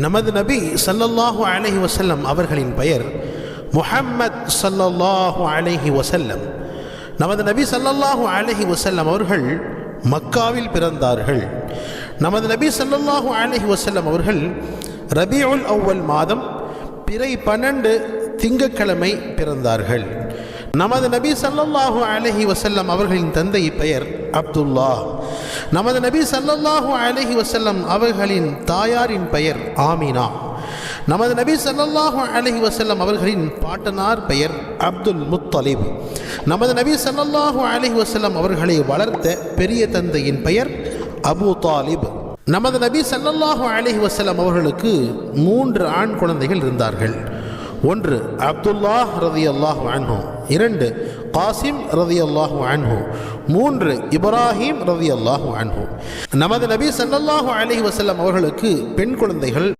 நமது நபி ஸல்லல்லாஹு அலைஹி வஸல்லம் அவர்களின் பெயர் முஹம்மத் ஸல்லல்லாஹு அலைஹி வஸல்லம். நமது நபி ஸல்லல்லாஹு அலைஹி வஸல்லம் அவர்கள் மக்காவில் பிறந்தார்கள். நமது நபி ஸல்லல்லாஹு அலைஹி வஸல்லம் அவர்கள் ரபீஉல் அவ்வல் மாதம் பிறை 12 திங்கட்கிழமை பிறந்தார்கள். நமது நபி ஸல்லல்லாஹு அலைஹி வஸல்லம் அவர்களின் தந்தை பெயர் அப்துல்லா. நமது நபி ஸல்லல்லாஹு அலைஹி வஸல்லம் அவர்களின் தாயாரின் பெயர் ஆமினா. நமது நபி ஸல்லல்லாஹு அலைஹி வஸல்லம் அவர்களின் பாட்டனார் பெயர் அப்துல் முத்தலிப். நமது நபி ஸல்லல்லாஹு அலைஹி வஸல்லம் அவர்களை வளர்த்த பெரிய தந்தையின் பெயர் அபூ தாலிப். நமது நபி ஸல்லல்லாஹு அலைஹி வஸல்லம் அவர்களுக்கு 3 ஆண் குழந்தைகள் இருந்தார்கள். 1 அப்துல்லாஹ் ரலியல்லாஹு அன்ஹு, 2 காசிம் ரலியல்லாஹு அன்ஹு, 3 இப்ராஹிம் ரலியல்லாஹு அன்ஹு. நமது நபி ஸல்லல்லாஹு அலைஹி வஸல்லம் அவர்களுக்கு பெண் குழந்தைகள்